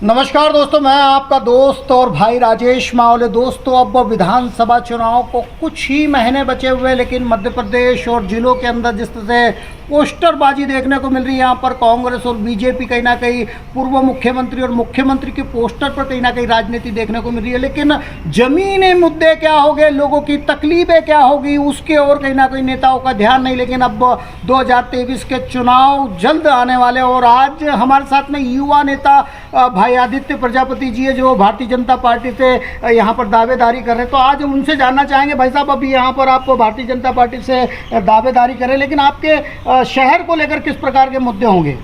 नमस्कार दोस्तों, मैं आपका दोस्त और भाई राजेश मावले। दोस्तों, अब विधानसभा चुनाव को कुछ ही महीने बचे हुए, लेकिन मध्य प्रदेश और जिलों के अंदर जिस तरह से पोस्टरबाजी देखने को मिल रही है, यहाँ पर कांग्रेस और बीजेपी कहीं ना कहीं पूर्व मुख्यमंत्री और मुख्यमंत्री के पोस्टर पर कहीं ना कहीं राजनीति देखने को मिल रही है। लेकिन जमीनी मुद्दे क्या हो गए, लोगों की तकलीफें क्या होगी, उसके और कहीं ना कहीं नेताओं का ध्यान नहीं। लेकिन अब 2023 के चुनाव जल्द आने वाले, और आज हमारे साथ में युवा नेता भाई आदित्य प्रजापति जी है, जो भारतीय जनता पार्टी से यहाँ पर दावेदारी कर रहे हैं। तो आज हम उनसे जानना चाहेंगे, भाई साहब अभी यहाँ पर आप भारतीय जनता पार्टी से दावेदारी करें, लेकिन आपके शहर को लेकर किस प्रकार के मुद्दे होंगे?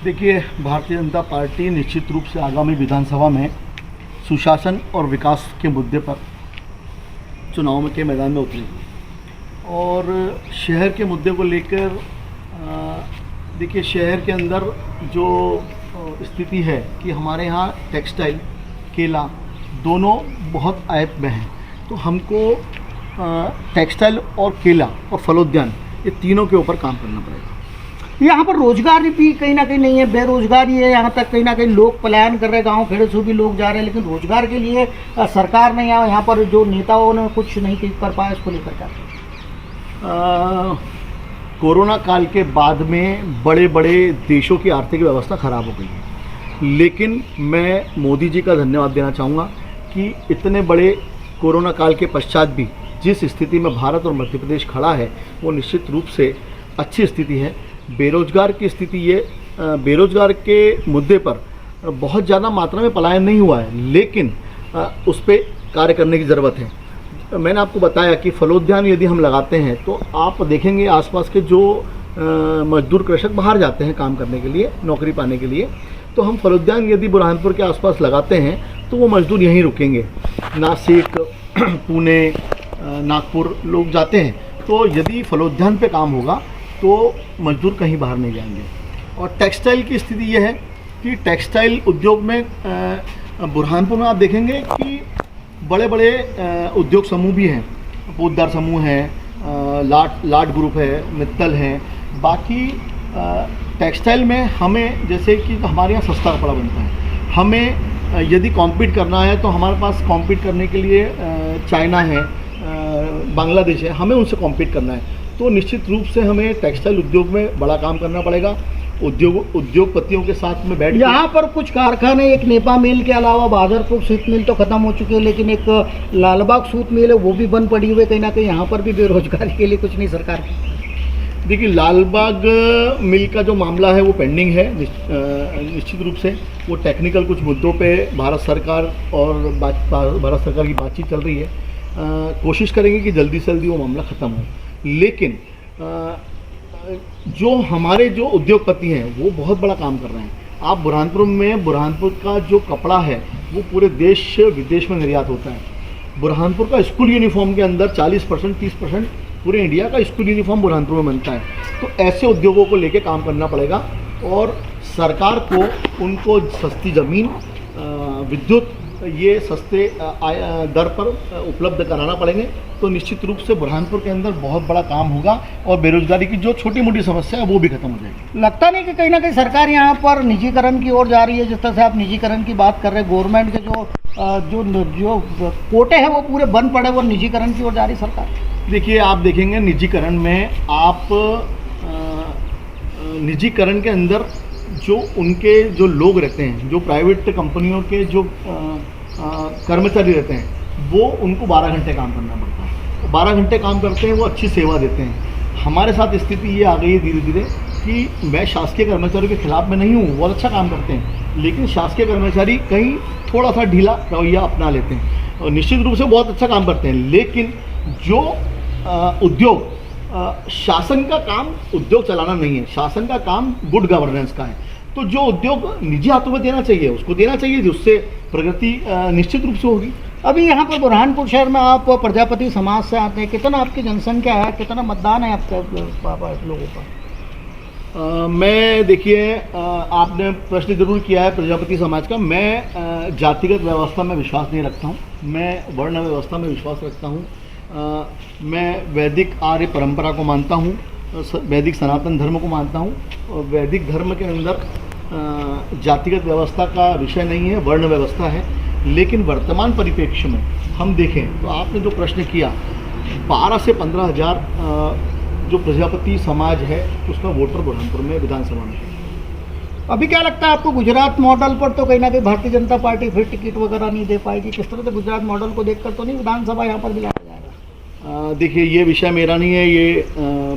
देखिए, भारतीय जनता पार्टी निश्चित रूप से आगामी विधानसभा में सुशासन और विकास के मुद्दे पर चुनाव के मैदान में उतरेगी। और शहर के मुद्दे को लेकर देखिए, शहर के अंदर जो स्थिति है कि हमारे यहाँ टेक्सटाइल, केला दोनों बहुत आयत में हैं, तो हमको टेक्सटाइल और केला और फलोद्यान ये तीनों के ऊपर काम करना पड़ेगा। यहाँ पर रोजगार भी कहीं ना कहीं नहीं है, बेरोजगारी है। यहाँ तक कहीं ना कहीं लोग पलायन कर रहे हैं, गाँव खेड़े से भी लोग जा रहे हैं, लेकिन रोजगार के लिए सरकार ने यहाँ पर जो नेताओं ने कुछ नहीं कर पाया, इसको लेकर क्या? कोरोना काल के बाद में बड़े बड़े देशों की आर्थिक व्यवस्था खराब हो गई है, लेकिन मैं मोदी जी का धन्यवाद देना चाहूँगा कि इतने बड़े कोरोना काल के पश्चात भी जिस स्थिति में भारत और मध्य प्रदेश खड़ा है, वो निश्चित रूप से अच्छी स्थिति है। बेरोजगार की स्थिति ये, बेरोजगार के मुद्दे पर बहुत ज़्यादा मात्रा में पलायन नहीं हुआ है, लेकिन उस पर कार्य करने की ज़रूरत है। मैंने आपको बताया कि फलोद्यान यदि हम लगाते हैं तो आप देखेंगे आसपास के जो मजदूर कृषक बाहर जाते हैं काम करने के लिए, नौकरी पाने के लिए, तो हम फलोद्यान यदि बुरहानपुर के आसपास लगाते हैं तो वो मजदूर यहीं रुकेंगे। नासिक, पुणे, नागपुर लोग जाते हैं, तो यदि फलोद्यान पे काम होगा तो मजदूर कहीं बाहर नहीं जाएंगे। और टेक्सटाइल की स्थिति ये है कि टेक्सटाइल उद्योग में बुरहानपुर में आप देखेंगे कि बड़े बड़े उद्योग समूह भी हैं, पोद्दार समूह है, लाट ग्रुप है, मित्तल है। बाकी टेक्सटाइल में हमें, जैसे कि हमारे यहाँ सस्ता कपड़ा बनता है, हमें यदि कॉम्पीट करना है तो हमारे पास कॉम्पीट करने के लिए चाइना है, बांग्लादेश है, हमें उनसे कॉम्पीट करना है। तो निश्चित रूप से हमें टेक्सटाइल उद्योग में बड़ा काम करना पड़ेगा। उद्योगपतियों के साथ में बैठ, यहाँ पर कुछ कारखाने, एक नेपा मिल के अलावा बहादुरपुर सूत मिल तो ख़त्म हो चुके हैं, लेकिन एक लालबाग सूत मिल है, वो भी बंद पड़ी हुई है। कहीं ना कहीं यहाँ पर भी बेरोजगारी के लिए कुछ नहीं सरकार की। देखिए, लालबाग मिल का जो मामला है वो पेंडिंग है। निश्चित रूप से वो टेक्निकल कुछ मुद्दों पे भारत सरकार की बातचीत चल रही है। कोशिश करेंगे कि जल्दी से जल्दी वो मामला ख़त्म हो। लेकिन जो हमारे जो उद्योगपति हैं वो बहुत बड़ा काम कर रहे हैं। आप बुरहानपुर का जो कपड़ा है वो पूरे देश विदेश में निर्यात होता है। बुरहानपुर का स्कूल यूनिफॉर्म के अंदर 40% 30% पूरे इंडिया का स्कूल यूनिफॉर्म बुरहानपुर में बनता है। तो ऐसे उद्योगों को लेके काम करना पड़ेगा, और सरकार को उनको सस्ती ज़मीन, विद्युत ये सस्ते दर पर उपलब्ध कराना पड़ेंगे। तो निश्चित रूप से बुरहानपुर के अंदर बहुत बड़ा काम होगा, और बेरोजगारी की जो छोटी मोटी समस्या है वो भी खत्म हो जाएगी। लगता नहीं कि कहीं ना कहीं सरकार यहाँ पर निजीकरण की ओर जा रही है? जिस तरह से आप निजीकरण की बात कर रहे हैं, गवर्नमेंट के जो कोटे हैं वो पूरे बंद पड़े, वो निजीकरण की ओर जा रही सरकार। देखिए, आप देखेंगे निजीकरण में, आप निजीकरण के अंदर जो उनके जो लोग रहते हैं, जो प्राइवेट कंपनियों के जो कर्मचारी रहते हैं, वो उनको 12 घंटे काम करना पड़ता है। 12 घंटे काम करते हैं, वो अच्छी सेवा देते हैं। हमारे साथ स्थिति ये आ गई है धीरे धीरे कि मैं शासकीय कर्मचारियों के खिलाफ में नहीं हूँ, बहुत अच्छा काम करते हैं, लेकिन शासकीय कर्मचारी कहीं थोड़ा सा ढीला रवैया अपना लेते हैं। और निश्चित रूप से बहुत अच्छा काम करते हैं, लेकिन जो उद्योग, शासन का काम उद्योग चलाना नहीं है, शासन का काम गुड गवर्नेंस का है। तो जो उद्योग निजी हाथों में देना चाहिए उसको देना चाहिए, जिससे प्रगति निश्चित रूप से होगी। अभी यहाँ पर बुरहानपुर शहर में आप प्रजापति समाज से आते हैं, कितना आपकी जनसंख्या है, कितना मतदान है आपके लोगों का? मैं, देखिए, आपने प्रश्न जरूर किया है प्रजापति समाज का। मैं जातिगत व्यवस्था में विश्वास नहीं रखता हूँ, मैं वर्ण व्यवस्था में विश्वास रखता हूँ। मैं वैदिक आर्य परंपरा को मानता हूँ, वैदिक सनातन धर्म को मानता हूँ। और वैदिक धर्म के अंदर जातिगत व्यवस्था का विषय नहीं है, वर्ण व्यवस्था है। लेकिन वर्तमान परिप्रेक्ष्य में हम देखें तो आपने जो प्रश्न किया, 12 से 15 हज़ार जो प्रजापति समाज है उसका वोटर बुरहानपुर में विधानसभा में है। अभी क्या लगता है आपको, गुजरात मॉडल पर तो कहीं ना कहीं भारतीय जनता पार्टी फिर टिकट वगैरह नहीं दे पाएगी? किस तरह से गुजरात मॉडल को देखकर तो नहीं विधानसभा यहाँ पर भी लाया जाएगा? देखिए, ये विषय मेरा नहीं है, ये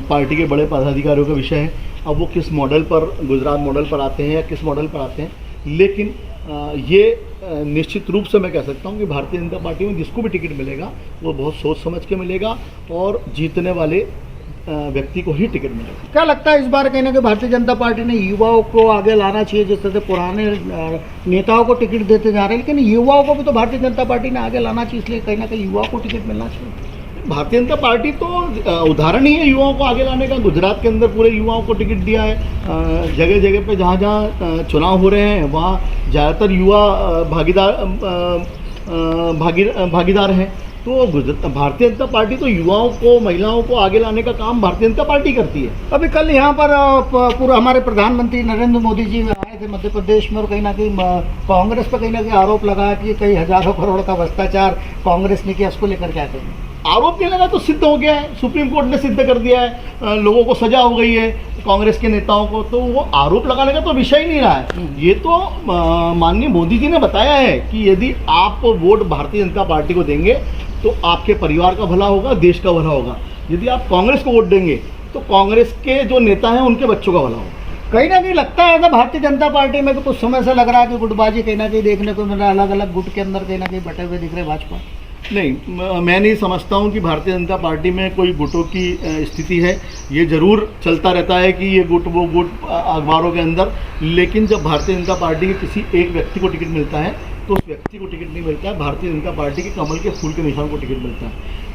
पार्टी के बड़े पदाधिकारियों का विषय है। अब वो किस मॉडल पर, गुजरात मॉडल पर आते हैं या किस मॉडल पर आते हैं, लेकिन ये निश्चित रूप से मैं कह सकता हूँ कि भारतीय जनता पार्टी में जिसको भी टिकट मिलेगा वो बहुत सोच समझ के मिलेगा और जीतने वाले व्यक्ति को ही टिकट मिलेगा। क्या लगता है इस बार कहीं ना कहीं भारतीय जनता पार्टी ने युवाओं को आगे लाना चाहिए? जिस तरह से पुराने नेताओं को टिकट देते जा रहे हैं, लेकिन युवाओं को भी तो भारतीय जनता पार्टी ने आगे लाना चाहिए, इसलिए कहीं ना कहीं युवाओं को टिकट मिलना चाहिए। भारतीय जनता पार्टी तो उदाहरण ही है युवाओं को आगे लाने का। गुजरात के अंदर पूरे युवाओं को टिकट दिया है। जगह जगह पे जहाँ जहाँ चुनाव हो रहे हैं वहाँ ज़्यादातर युवा भागीदार हैं। तो भारतीय जनता पार्टी तो युवाओं को, महिलाओं को आगे लाने का काम भारतीय जनता पार्टी करती है। अभी कल यहाँ पर पूरा हमारे प्रधानमंत्री नरेंद्र मोदी जी आए थे मध्य प्रदेश में और कहीं ना कहीं कांग्रेस पर कहीं ना कहीं आरोप लगाया कि कई हजारों करोड़ का भ्रष्टाचार कांग्रेस ने किया। उसको लेकर क्या कहेंगे? आरोप नहीं लगा तो सिद्ध हो गया है, सुप्रीम कोर्ट ने सिद्ध कर दिया है, लोगों को सजा हो गई है कांग्रेस के नेताओं को। तो वो आरोप लगाने का तो विषय ही नहीं रहा है। ये तो माननीय मोदी जी ने बताया है कि यदि आप वोट भारतीय जनता पार्टी को देंगे तो आपके परिवार का भला होगा, देश का भला होगा। यदि आप कांग्रेस को वोट देंगे तो कांग्रेस के जो नेता हैं उनके बच्चों का भला होगा। कहीं ना कहीं लगता है भारतीय जनता पार्टी में तो कुछ समय से लग रहा है कि गुटबाजी कहीं ना कहीं देखने को मिल रहा है, अलग अलग गुट के अंदर कहीं ना कहीं बटे हुए दिख रहे भाजपा। नहीं, मैं नहीं समझता हूं कि भारतीय जनता पार्टी में कोई गुटों की स्थिति है। ये ज़रूर चलता रहता है कि ये गुट वो गुट अखबारों के अंदर, लेकिन जब भारतीय जनता पार्टी के किसी एक व्यक्ति को टिकट मिलता है तो उस व्यक्ति को टिकट नहीं मिलता है, भारतीय जनता पार्टी के कमल के फूल के निशान को टिकट मिलता है।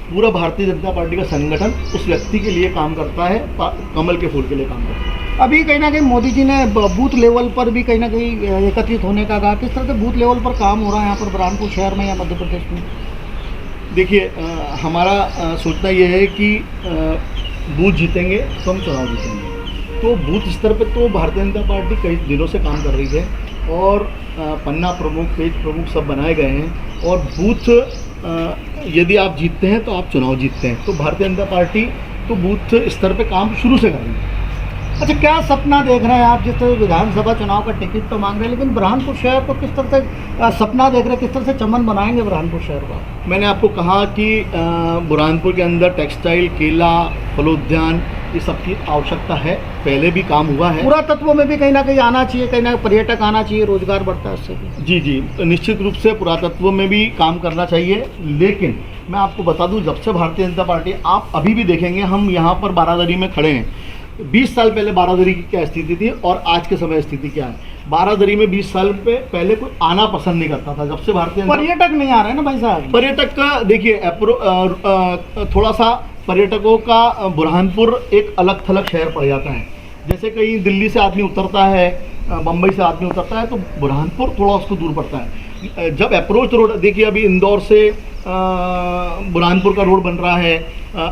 पूरा भारतीय जनता पार्टी का संगठन उस व्यक्ति के लिए काम करता है, कमल के फूल के लिए काम करता है। अभी कहीं ना कहीं मोदी जी ने बूथ लेवल पर भी कहीं ना कहीं एकत्रित होने का कहा। किस तरह से बूथ लेवल पर काम हो रहा है यहाँ पर बुरहानपुर शहर में या मध्य प्रदेश में? देखिए, हमारा सोचना यह है कि बूथ जीतेंगे तो हम चुनाव जीतेंगे। तो बूथ स्तर पर तो भारतीय जनता पार्टी कई दिनों से काम कर रही है और पन्ना प्रमुख, पेज प्रमुख सब बनाए गए हैं। और बूथ यदि आप जीतते हैं तो आप चुनाव जीतते हैं। तो भारतीय जनता पार्टी तो बूथ स्तर पे काम शुरू से कर रही है। अच्छा, क्या सपना देख रहे हैं आप? जिस तरह विधानसभा चुनाव का टिकट तो मांग रहे हैं, लेकिन बुरहानपुर शहर को किस तरह से सपना देख रहे हैं, किस तरह से चमन बनाएंगे बुरहानपुर शहर का? मैंने आपको कहा कि बुरहानपुर के अंदर टेक्सटाइल, केला, फलोद्यान, ये सब की आवश्यकता है। पहले भी काम हुआ है। पुरातत्व में भी कहीं ना कहीं आना चाहिए, कहीं ना पर्यटक आना चाहिए, रोजगार बढ़ता है उससे भी। जी जी, निश्चित रूप से पुरातत्व में भी काम करना चाहिए। लेकिन मैं आपको बता दूं, जब से भारतीय जनता पार्टी, आप अभी भी देखेंगे, हम यहाँ पर बारादरी में खड़े हैं। 20 साल पहले बारादरी की क्या स्थिति थी और आज के समय स्थिति क्या है? बारादरी में 20 साल पहले कोई आना पसंद नहीं करता था। जब से भारतीय पर्यटक नहीं आ रहे हैं ना भाई साहब। पर्यटक का देखिए, थोड़ा सा पर्यटकों का बुरहानपुर एक अलग थलग शहर पड़ जाता है। जैसे कहीं दिल्ली से आदमी उतरता है, बम्बई से आदमी उतरता है, तो बुरहानपुर थोड़ा उसको दूर पड़ता है। जब अप्रोच रोड, देखिए अभी इंदौर से बुरहानपुर का रोड बन रहा है।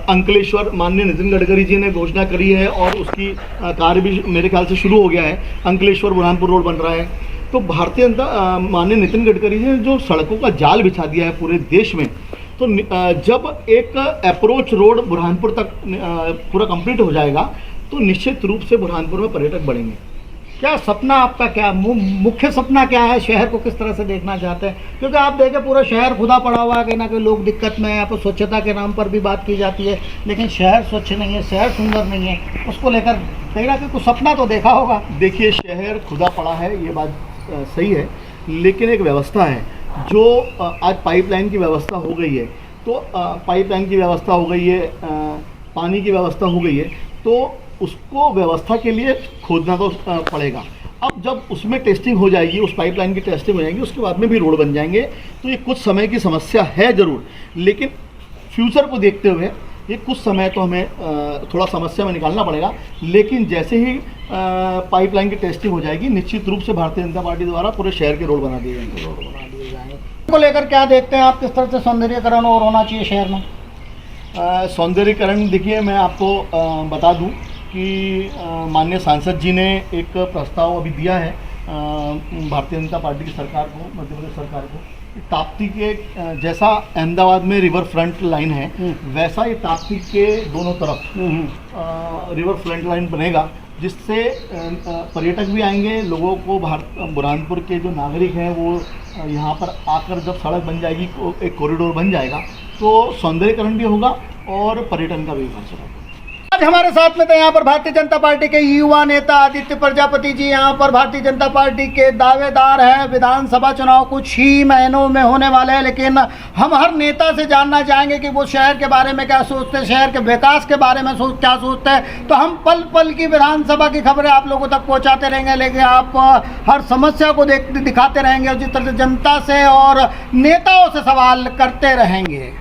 अंकलेश्वर, माननीय नितिन गडकरी जी ने घोषणा करी है और उसकी कार्य भी मेरे ख्याल से शुरू हो गया है। अंकलेश्वर बुरहानपुर रोड बन रहा है। तो भारतीय जनता, माननीय नितिन गडकरी जी ने जो सड़कों का जाल बिछा दिया है पूरे देश में, तो जब एक अप्रोच रोड बुरहानपुर तक पूरा कंप्लीट हो जाएगा तो निश्चित रूप से बुरहानपुर में पर्यटक बढ़ेंगे। क्या सपना आपका, क्या मुख्य सपना क्या है? शहर को किस तरह से देखना चाहते हैं? क्योंकि आप देखें पूरा शहर खुदा पड़ा हुआ है, कहीं ना कहीं लोग दिक्कत में है। यहाँ पर स्वच्छता के नाम पर भी बात की जाती है, लेकिन शहर स्वच्छ नहीं है, शहर सुंदर नहीं है। उसको लेकर कहीं ना कहीं कुछ सपना तो देखा होगा। देखिए, शहर खुदा पड़ा है, ये बात सही है, लेकिन एक व्यवस्था है। जो आज पाइपलाइन की व्यवस्था हो गई है, तो पाइपलाइन की व्यवस्था हो गई है, पानी की व्यवस्था हो गई है, तो उसको व्यवस्था के लिए खोदना तो पड़ेगा। अब जब उसमें टेस्टिंग हो जाएगी, उस पाइपलाइन की टेस्टिंग हो जाएगी, उसके बाद में भी रोड बन जाएंगे। तो ये कुछ समय की समस्या है ज़रूर, लेकिन फ्यूचर को देखते हुए ये कुछ समय तो हमें थोड़ा समस्या में निकालना पड़ेगा। लेकिन जैसे ही पाइपलाइन की टेस्टिंग हो जाएगी, निश्चित रूप से भारतीय जनता पार्टी द्वारा पूरे शहर के रोड बना दिए जाएंगे। को लेकर क्या देखते हैं आप? किस तरह से सौंदर्यीकरण और होना चाहिए शहर में? सौंदर्यीकरण, देखिए मैं आपको बता दूं कि माननीय सांसद जी ने एक प्रस्ताव अभी दिया है भारतीय जनता पार्टी की सरकार को, मध्य प्रदेश सरकार को, ताप्ती के जैसा अहमदाबाद में रिवर फ्रंट लाइन है वैसा ये ताप्ती के दोनों तरफ रिवर फ्रंट लाइन बनेगा, जिससे पर्यटक भी आएंगे, लोगों को बुरहानपुर के जो नागरिक हैं वो यहाँ पर आकर जब सड़क बन जाएगी, एक कॉरिडोर बन जाएगा, तो सौंदर्यीकरण भी होगा और पर्यटन का भी विकास होगा। आज हमारे साथ में थे यहाँ पर भारतीय जनता पार्टी के युवा नेता आदित्य प्रजापति जी। यहाँ पर भारतीय जनता पार्टी के दावेदार हैं। विधानसभा चुनाव कुछ ही महीनों में होने वाले हैं, लेकिन हम हर नेता से जानना चाहेंगे कि वो शहर के बारे में क्या सोचते हैं, शहर के विकास के बारे में क्या सोचते हैं। तो हम पल पल की विधानसभा की खबरें आप लोगों तक पहुँचाते रहेंगे, लेकिन आप हर समस्या को दिखाते रहेंगे और जिस तरह से जनता से और नेताओं से सवाल करते रहेंगे।